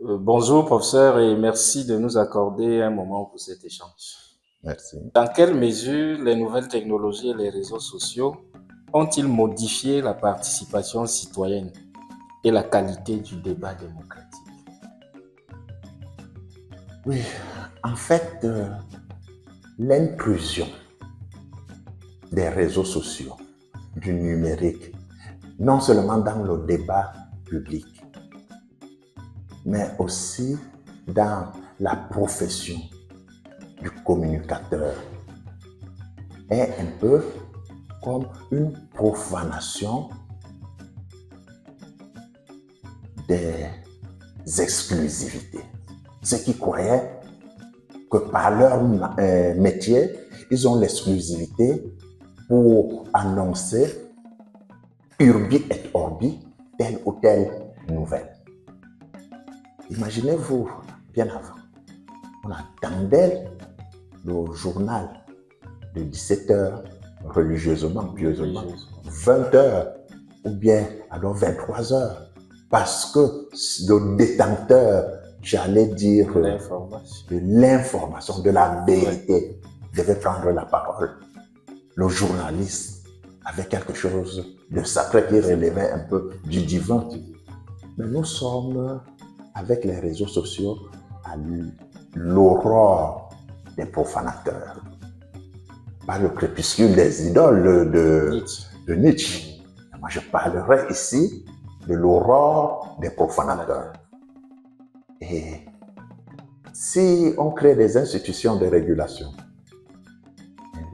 Bonjour, professeur, et merci de nous accorder un moment pour cet échange. Merci. Dans quelle mesure les nouvelles technologies et les réseaux sociaux ont-ils modifié la participation citoyenne et la qualité du débat démocratique? Oui, en fait, l'intrusion des réseaux sociaux, du numérique, non seulement dans le débat public, mais aussi dans la profession du communicateur, est un peu comme une profanation des exclusivités. Ceux qui croyaient que par leur métier, ils ont l'exclusivité pour annoncer urbi et orbi telle ou telle nouvelle. Imaginez-vous, bien avant, on attendait le journal de 17h religieusement, pieusement, 20h ou bien alors 23h, parce que le détenteur, j'allais dire, de l'information, de la vérité, devait prendre la parole. Le journaliste avait quelque chose de sacré qui relevait un peu du divin. Mais nous sommes, avec les réseaux sociaux, à l'aurore des profanateurs. Pas le crépuscule des idoles de Nietzsche. Moi, je parlerai ici de l'aurore des profanateurs. Et si on crée des institutions de régulation,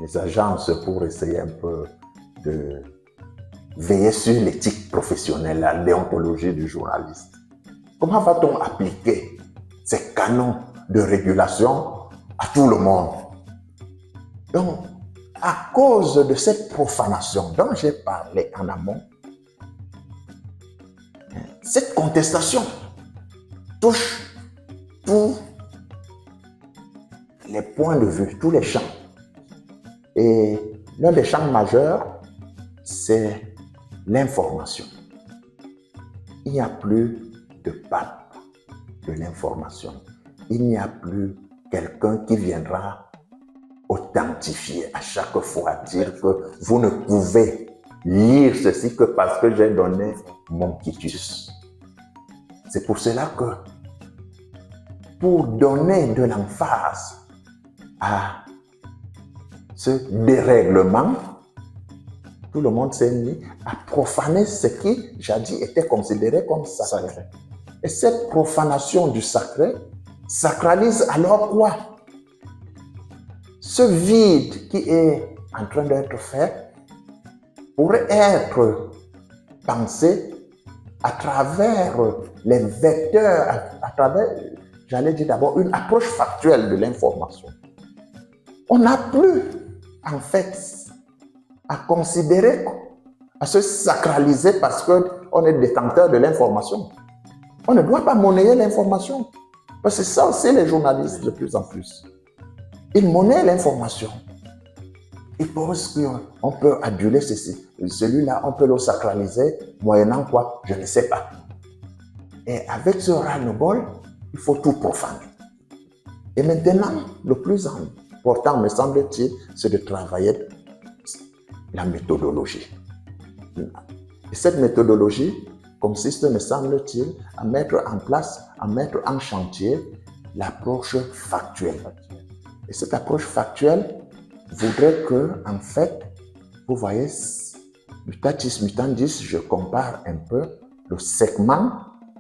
les agences pour essayer un peu de veiller sur l'éthique professionnelle, la déontologie du journaliste, comment va-t-on appliquer ces canons de régulation à tout le monde? Donc, à cause de cette profanation dont j'ai parlé en amont, cette contestation touche tous les points de vue, tous les champs. Et l'un des champs majeurs, c'est l'information. Il n'y a plus de pape de l'information. Il n'y a plus quelqu'un qui viendra authentifier à chaque fois, dire que vous ne pouvez lire ceci que parce que j'ai donné mon quitus. C'est pour cela que, pour donner de l'emphase à ce dérèglement, tout le monde s'est mis à profaner ce qui, jadis, était considéré comme sacré. Et cette profanation du sacré sacralise alors quoi? Ce vide qui est en train d'être fait pourrait être pensé à travers les vecteurs, à travers, j'allais dire d'abord, une approche factuelle de l'information. On n'a plus, en fait, à considérer, à se sacraliser parce qu'on est détenteur de l'information. On ne doit pas monnayer l'information. Parce que c'est ça aussi les journalistes de plus en plus. Ils monnaient l'information. Ils pensent qu'on peut aduler ceci. Celui-là, on peut le sacraliser, moyennant quoi? Je ne sais pas. Et avec ce ras-le-bol, il faut tout profaner. Et maintenant, le plus important, me semble-t-il, c'est de travailler la méthodologie. Et cette méthodologie consiste, me semble-t-il, à mettre en place, à mettre en chantier l'approche factuelle. Et cette approche factuelle voudrait que, en fait, vous voyez, mutatis mutandis, je compare un peu le segment,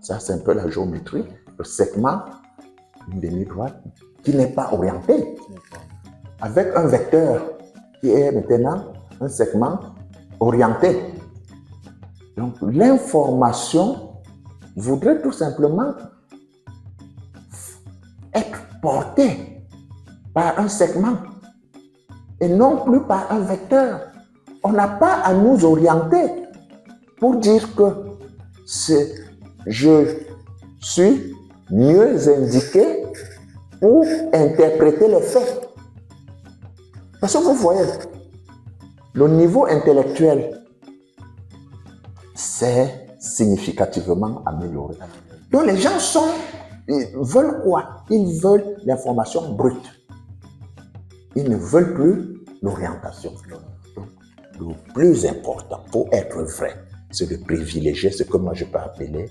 ça c'est un peu la géométrie, le segment, une demi-droite, qui n'est pas orienté, avec un vecteur qui est maintenant un segment orienté. Donc, l'information voudrait tout simplement être portée par un segment et non plus par un vecteur. On n'a pas à nous orienter pour dire que je suis mieux indiqué pour interpréter les faits. Parce que vous voyez, le niveau intellectuel s'est significativement amélioré. Donc les gens sont Ils veulent quoi? Ils veulent l'information brute. Ils ne veulent plus l'orientation. Donc, le plus important pour être vrai, c'est de privilégier ce que moi je peux appeler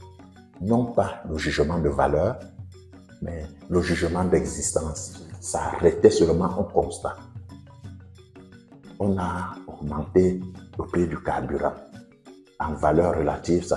non pas le jugement de valeur, mais le jugement d'existence. S'arrêter seulement au constat. On a augmenté le prix du carburant. En valeur relative, ça